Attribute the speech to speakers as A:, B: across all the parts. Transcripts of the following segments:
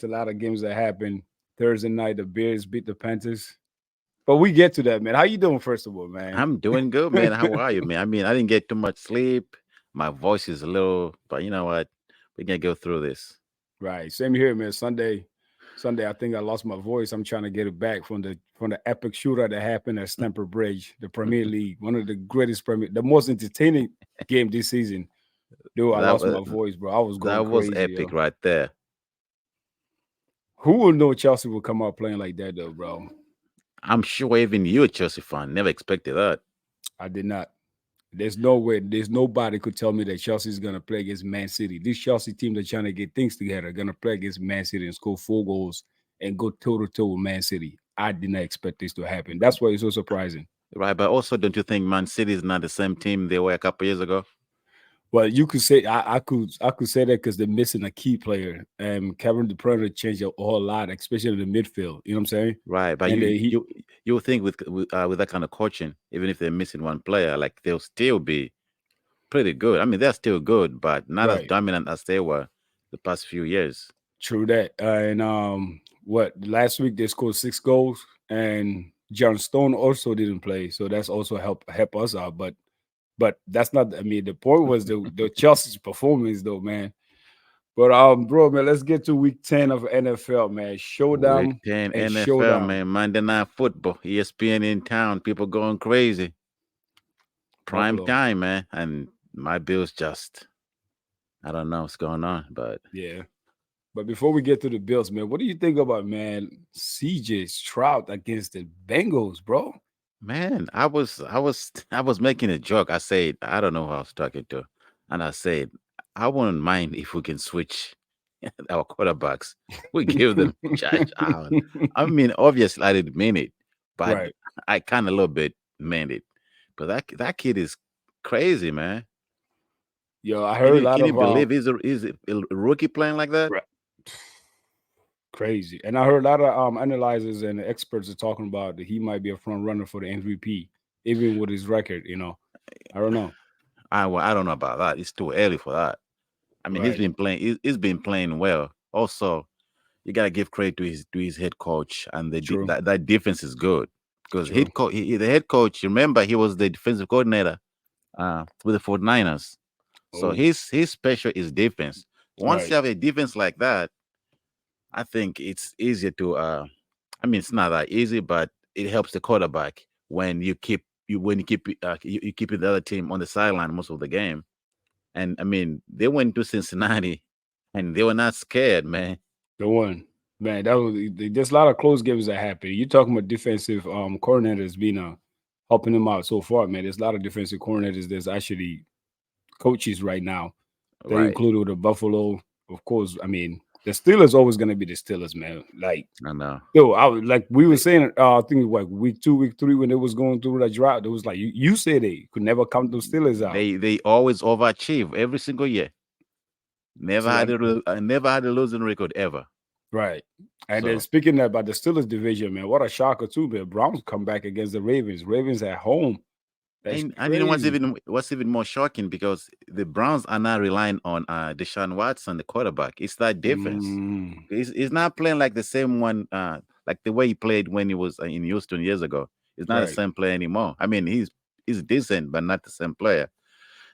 A: It's a lot of games that happen. Thursday night, the Bears beat the Panthers. But we get to that, man. How you doing, first of all, man?
B: I'm doing good, man. How are you, man? I mean, I didn't get too much sleep. My voice is a little, but you know what? We can go through this.
A: Right. Same here, man. Sunday, I think I lost my voice. I'm trying to get it back from the epic shootout that happened at Stamford Bridge, the Premier League, one of the greatest the most entertaining game this season. Dude, I
B: That
A: lost my
B: was
A: voice, bro. I was going
B: that was
A: crazy,
B: epic
A: yo.
B: right there.
A: Who would know Chelsea would come out playing like that, though, bro?
B: I'm sure even you, a Chelsea fan, never expected that.
A: I did not. There's no way. There's nobody could tell me that Chelsea's gonna play against Man City. This Chelsea team that's trying to get things together gonna play against Man City and score 4 goals and go toe to toe with Man City. I did not expect this to happen. That's why it's so surprising.
B: Right, but also, don't you think Man City is not the same team they were a couple years ago?
A: Well, you could say I could say that because they're missing a key player. Kevin De Bruyne changed a whole lot, especially in the midfield. You know what I'm saying?
B: Right, but
A: And
B: you
A: he
B: you you think with that kind of coaching, even if they're missing one player, like they'll still be pretty good. I mean, they're still good, but not as
A: right,
B: dominant as they were the past few years.
A: true that. And what last week they scored 6 goals, and John Stone also didn't play, so that's also help us out. But that's not. I mean, the point was the Chelsea's performance, though, man. But bro, man, let's get to week 10 of NFL, man.
B: Week
A: Showdown
B: 10
A: and
B: NFL,
A: showdown.
B: man, Monday Night Football, ESPN in town, people going crazy. Prime
A: Buffalo.
B: time, man, and my Bills just, I don't know what's going on, but
A: Yeah. But before we get to the Bills, man, what do you think about, man, CJ Stroud against the Bengals, bro?
B: man, I was making a joke. I said, I don't know who I was talking to, and I said, I wouldn't mind if we can switch our quarterbacks. We give them Josh Allen. I mean, obviously, I didn't mean it, but
A: Right.
B: I kind of a little bit meant it. But that kid is crazy, man.
A: Yo, I heard a lot
B: Can you
A: of
B: believe he's a rookie playing like that?
A: right, crazy. And I heard a lot of analyzers and experts are talking about that he might be a front runner for the MVP, even with his record. I don't know.
B: I don't know about that. It's too early for that. I mean, he's
A: Right.
B: been playing. He's been playing well. Also, you gotta give credit to his head coach, and
A: True.
B: that defense is good because
A: True.
B: the head coach. Remember, he was the defensive coordinator with the 49ers. So
A: Oh,
B: his special is defense. Once
A: right.
B: you have a defense like that, I think it's easier to. I mean, it's not that easy, but it helps the quarterback when you keep you keep the other team on the sideline most of the game. And I mean, they went to Cincinnati, and they were not scared, man.
A: The one. Man, that was there's a lot of close games that happen. You're talking about defensive coordinators being helping them out so far, man. There's a lot of defensive coordinators that's actually coaches right now. They
B: Right.
A: included the Buffalo, of course. I mean, the Steelers always gonna be the Steelers, man. Like,
B: I know.
A: yo, I was like we were
B: They,
A: saying, I think like week 2, week 3, when it was going through the drought, it was like you said they could never count those Steelers out.
B: they always overachieve every single year.
A: So I
B: Never had a losing record ever.
A: right. And then
B: So
A: speaking about the Steelers division, man, what a shocker too, man. Browns come back against the Ravens. Ravens at home. That's
B: and you know
A: crazy.
B: what's even more shocking because the Browns are not relying on Deshaun Watson, the quarterback. It's that defense.
A: Mm,
B: He's not playing like the same one, like the way he played when he was in Houston years ago. He's not the
A: right.
B: same player anymore. I mean, he's decent, but not the same player.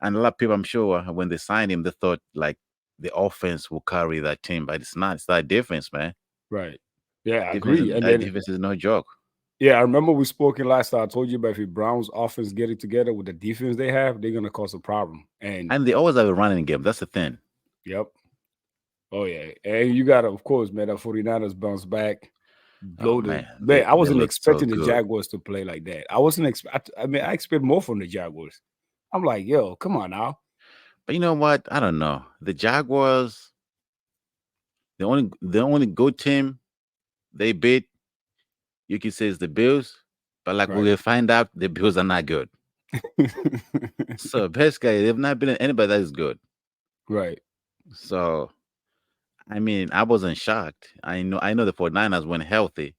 B: And a lot of people, I'm sure, when they signed him, they thought like the offense will carry that team, but it's not. It's that defense, man.
A: Right. Yeah, I
B: Defense,
A: agree. And
B: that
A: then
B: defense is no joke.
A: yeah, I remember we spoken last time. I told you about if the Browns offense get it together with the defense they have, they're gonna cause a problem. And
B: And they always have a running game. That's the thing.
A: yep. Oh yeah. And you gotta, of course, man, the 49ers bounce back,
B: Oh
A: blow the
B: man,
A: man. I
B: they
A: wasn't
B: look so
A: expecting the
B: good.
A: Jaguars to play like that. I wasn't I mean, I expect more from the Jaguars. I'm like, yo, come on now.
B: But you know what? I don't know. The Jaguars, the only good team they beat, you can say is the Bills. But like we
A: Right.
B: will find out, the Bills are not good. So basically, they've not been anybody that is good.
A: right.
B: So I mean, I wasn't shocked. I know the 49ers when healthy.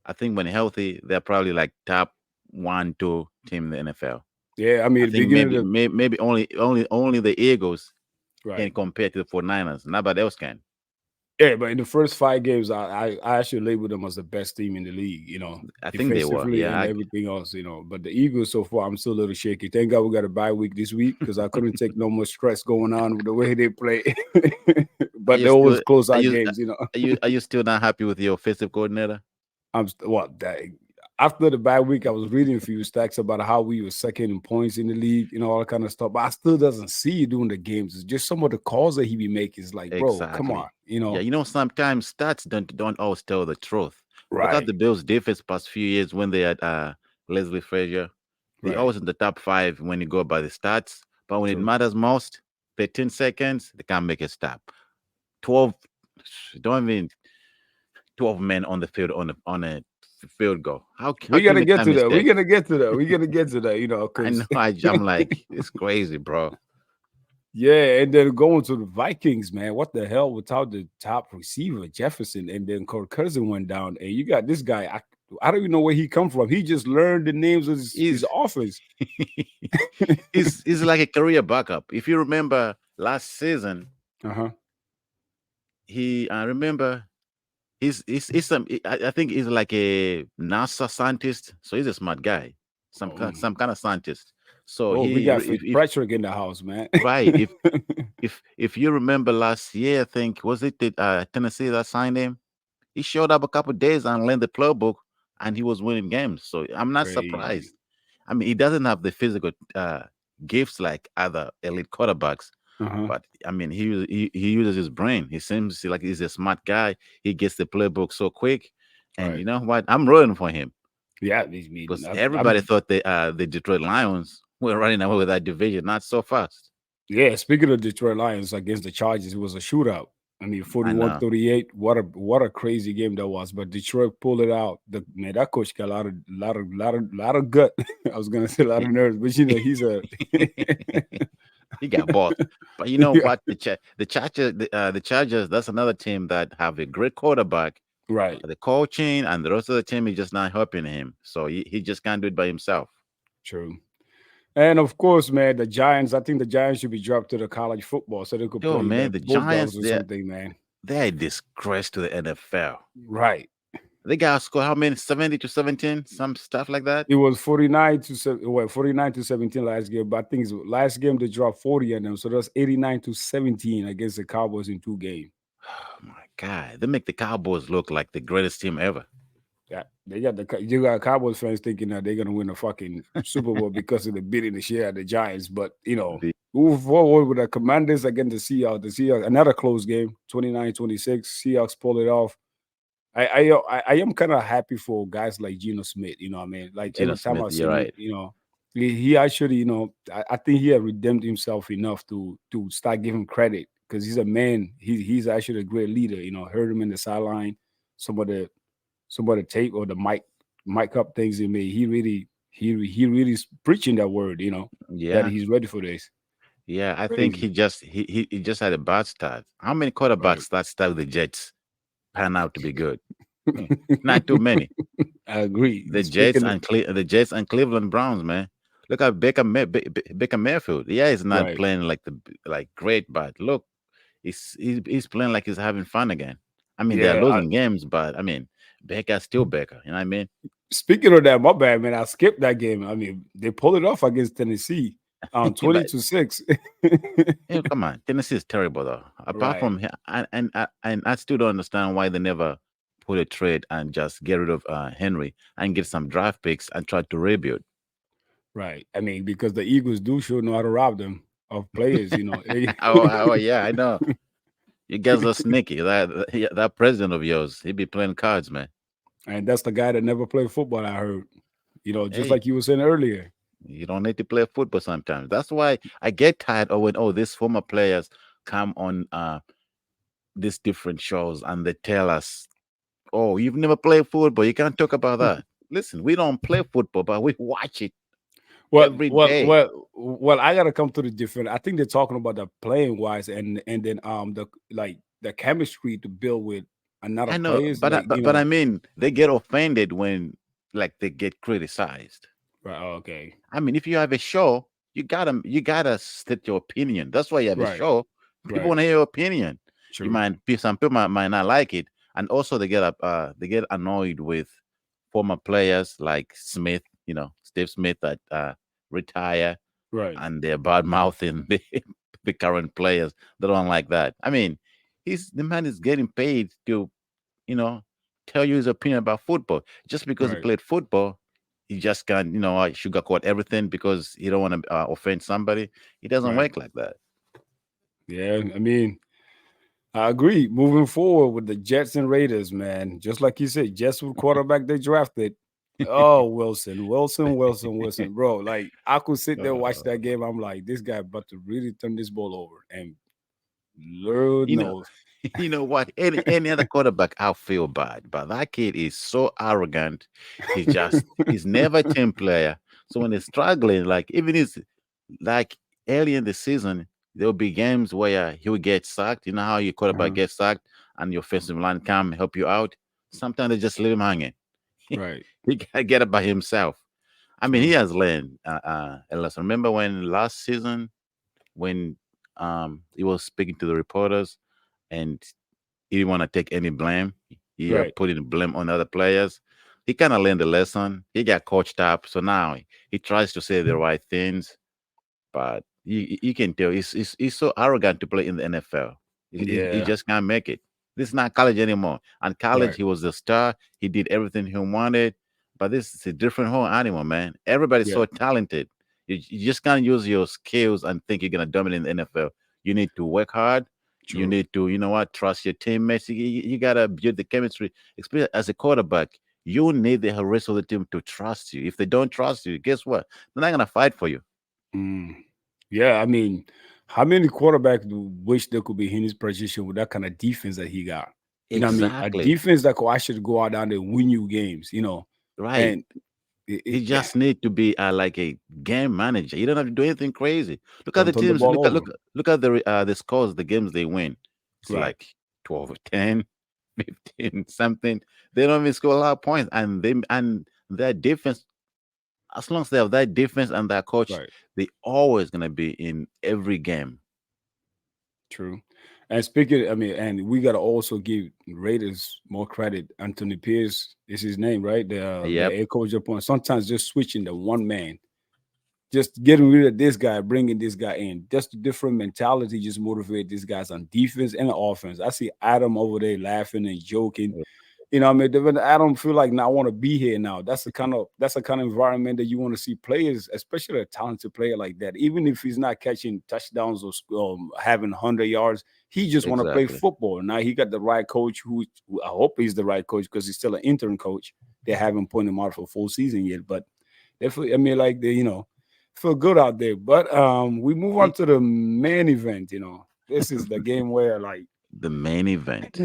B: I think when healthy, they're probably like top one, two team in the NFL.
A: Yeah, I mean,
B: I
A: the
B: think
A: beginning of the
B: maybe only the Eagles
A: right.
B: can compare to the 49ers. Nobody else can.
A: Yeah, but in the first 5 games, I actually labeled them as the best team in the league.
B: I think they were.
A: Defensively and
B: Yeah,
A: everything else. But the Eagles so far, I'm still a little shaky. Thank God we got a bye week this week because I couldn't take no more stress going on with the way they play.
B: are
A: But
B: you
A: they always
B: still
A: close
B: are
A: out
B: you
A: games.
B: are you still not happy with your offensive coordinator?
A: What that after the bye week, I was reading a few stacks about how we were second in points in the league, all that kind of stuff. But I still doesn't see you doing the games. It's just some of the calls that he be making is like, bro, come on,
B: Exactly. Yeah, sometimes stats don't always tell the truth. Look at
A: right,
B: the Bills' defense past few years when they had Leslie Frazier. They
A: right,
B: always in the top five when you go by the stats, but when it
A: true.
B: matters most, 13 seconds, they can't make a stop. 12, don't even 12 men on the field on a field goal. How
A: We
B: can you
A: gotta
B: make
A: get
B: that
A: to that. We
B: mistake?
A: gotta get to that. We gotta get to that.
B: I know.
A: Because
B: I'm like, it's crazy, bro.
A: yeah, and then going to the Vikings, man. What the hell? Without the top receiver Jefferson, and then Kirk Cousin went down, and you got this guy. I don't even know where he come from. He just learned the names of his
B: He's
A: offense.
B: he's like a career backup. If you remember last season,
A: Uh-huh.
B: he I remember he's some I think he's like a NASA scientist, so he's a smart guy,
A: Oh,
B: some kind of scientist. So
A: oh, we
B: he
A: got
B: if
A: Fitzpatrick in the house, man.
B: right if you remember last year, I think was it the Tennessee that signed him. He showed up a couple days and learned the playbook, and he was winning games. So I'm not
A: Crazy.
B: surprised. I mean, he doesn't have the physical gifts like other elite quarterbacks,
A: Uh-huh.
B: but I mean, he uses his brain. He seems like he's a smart guy. He gets the playbook so quick, and you
A: Right.
B: know what? I'm rooting for him
A: Yeah, these mean
B: because
A: I'm
B: everybody thought the Detroit Lions were running away with that division. Not so fast.
A: yeah, speaking of Detroit Lions against the Chargers, it was a shootout. I mean,
B: I know.
A: 41-38. What a crazy game that was. But Detroit pulled it out. That coach got a lot of gut. I was gonna say a lot
B: He,
A: of nerves, but he's a
B: he got both. But you know
A: yeah,
B: what? The Chargers. That's another team that have a great quarterback.
A: right.
B: But the coaching and the rest of the team is just not helping him. So he just can't do it by himself.
A: True. And of course, man, the Giants, I think the Giants should be dropped to the college football so they could
B: Yo,
A: play
B: man,
A: the
B: the
A: Bulldogs
B: Giants,
A: or
B: they're
A: something, man.
B: they're a disgrace to the NFL.
A: Right.
B: They got score how many? 70 to 17, some stuff like that.
A: It was 49-17 last game, but I think last game they dropped 40 on them. So that's 89-17 against the Cowboys in 2 games.
B: Oh my God. They make the Cowboys look like the greatest team ever.
A: Yeah, you got Cowboys fans thinking that they're gonna win the fucking Super Bowl because of the beating the shit out of the Giants. But
B: The
A: move forward with the Commanders against the Seahawks. The Seahawks, another close game, 29-26. Seahawks pull it off. I am kind of happy for guys like Geno Smith. You know what I mean? Like
B: Geno
A: every time
B: Smith,
A: I
B: you're
A: see him,
B: right.
A: he actually, I think he had redeemed himself enough to start giving credit because he's a man. He's actually a great leader. Heard him in the sideline, some of the tape or the mic up things he made. He really is preaching that word. That
B: Yeah.
A: he's ready for this.
B: Yeah. I think
A: Crazy,
B: he just had a bad start. How many
A: right?
B: quarterbacks that start with the Jets pan out to be good? Hmm, not too many.
A: I agree.
B: The Jets
A: Speaking of
B: and the Jets and Cleveland Browns, man. Look at Baker Mayfield. Yeah, he's not
A: right,
B: playing like the like great, but look, he's playing like he's having fun again. I mean, they're
A: yeah.
B: losing games, but I mean, Baker's still Baker. You know what I mean?
A: Speaking of that, my bad, man. I skipped that game. I mean, they pulled it off against Tennessee on twenty
B: But
A: to six.
B: come on, Tennessee is terrible though. Apart
A: Right,
B: from and I still don't understand why they never put a trade and just get rid of Henry and get some draft picks and try to rebuild.
A: right. I mean, because the Eagles do sure know how to rob them of players.
B: Oh yeah, I know. You guys are sneaky. That president of yours, he be playing cards, man.
A: And that's the guy that never played football. I heard. Just
B: Hey,
A: like you were saying earlier.
B: you don't need to play football sometimes. That's why I get tired of when these former players come on these different shows and they tell us, "Oh, you've never played football. You can't talk about that." Listen, we don't play football, but we watch it
A: Well,
B: every
A: well,
B: day.
A: well, well. I gotta come to the different. I think they're talking about the playing wise, and then the chemistry to build with another
B: I know,
A: players.
B: but but I mean, they get offended when like they get criticized.
A: Right. Oh, okay.
B: I mean, if you have a show, you gotta state your opinion. That's why you have a
A: Right.
B: show. People
A: Right.
B: want to hear your opinion.
A: True.
B: some people might not like it, and also they get annoyed with former players like Smith, Steve Smith that retire,
A: Right.
B: and they're bad mouthing the current players. They don't like that. I mean, he's the man is getting paid to you know tell you his opinion about football. Just because he
A: Right.
B: played football, he just can't sugarcoat everything because he don't want to offend somebody. It doesn't
A: Right.
B: work like that.
A: Yeah. I mean, I agree. Moving forward with the Jets and Raiders, man, just like you said, Jets with quarterback they drafted. Oh, Wilson, Wilson, Wilson, Wilson, bro. Like I could sit there watch
B: Uh,
A: that game. I'm like, this guy about to really turn this ball over, and Lord
B: you know,
A: knows.
B: you know what? Any other quarterback, I'll feel bad, but that kid is so arrogant. He's never a team player. So when they're struggling, like even his like early in the season, there'll be games where he will get sacked. You know how your quarterback
A: Uh-huh.
B: gets sacked and your offensive line come help you out. Sometimes they just leave him hanging.
A: Right.
B: He gotta get it by himself. I mean, he
A: True.
B: has learned a lesson. Remember when last season when he was speaking to the reporters and he didn't want to take any blame. He
A: Right.
B: putting blame on other players. He kind of learned the lesson. He got coached up, so now he tries to say the right things. But you can tell he's so arrogant to play in the NFL. He
A: Yeah.
B: just can't make it. This is not college anymore. And college,
A: Right.
B: he was the star. He did everything he wanted. But this is a different whole animal, man. Everybody's
A: Yeah.
B: so talented. You just can't use your skills and think you're gonna dominate in the NFL. You need to work hard. You
A: True.
B: need to, trust your teammates. You gotta build the chemistry. Especially as a quarterback, you need the rest of the team to trust you. If they don't trust you, guess what? They're not gonna fight for you.
A: Mm. Yeah. I mean, how many quarterbacks do wish they could be in his position with that kind of defense that he got? You know what I mean? A
B: Exactly.
A: defense that could actually go out down there and win you games,
B: Right.
A: and
B: You just need to be like a game manager. You don't have to do anything crazy. Look at
A: don't
B: the
A: turn the
B: teams.
A: ball over.
B: Look at the scores, the games they win. It's
A: Right.
B: like 12 or 10, 15, something. They don't even score a lot of points, and their defense. As long as they have that defense and that coach,
A: Right.
B: they always gonna be in every game.
A: True. And speaking, I mean, and we got to also give Raiders more credit. Anthony Pierce is his name, right? The
B: Yep,
A: head coach up on sometimes just switching the one man, just getting rid of this guy, bringing this guy in. Just a different mentality, just motivate these guys on defense and offense. I see Adam over there laughing and joking. I mean, when Adam feel like now I want to be here now. That's the kind of environment that you want to see players, especially a talented player like that. Even if he's not catching touchdowns or having 100 yards, he just want to play
B: exactly.
A: football. Now he got the right coach, who I hope he's the right coach because he's still an intern coach. They haven't put him out for full season yet, but definitely, I mean, like they, feel good out there. But we move on
B: It,
A: to the main event. This is the game where like
B: the main event.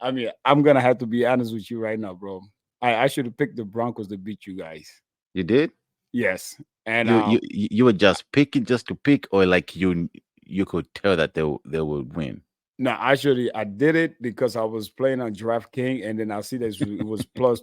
A: I mean, I'm gonna have to be honest with you right now, bro. I should have picked the Broncos to beat you guys.
B: You did?
A: Yes, and
B: You were just picking just to pick, or like you could tell that they would win.
A: no, actually, I did it because I was playing on DraftKings, and then I see that it was plus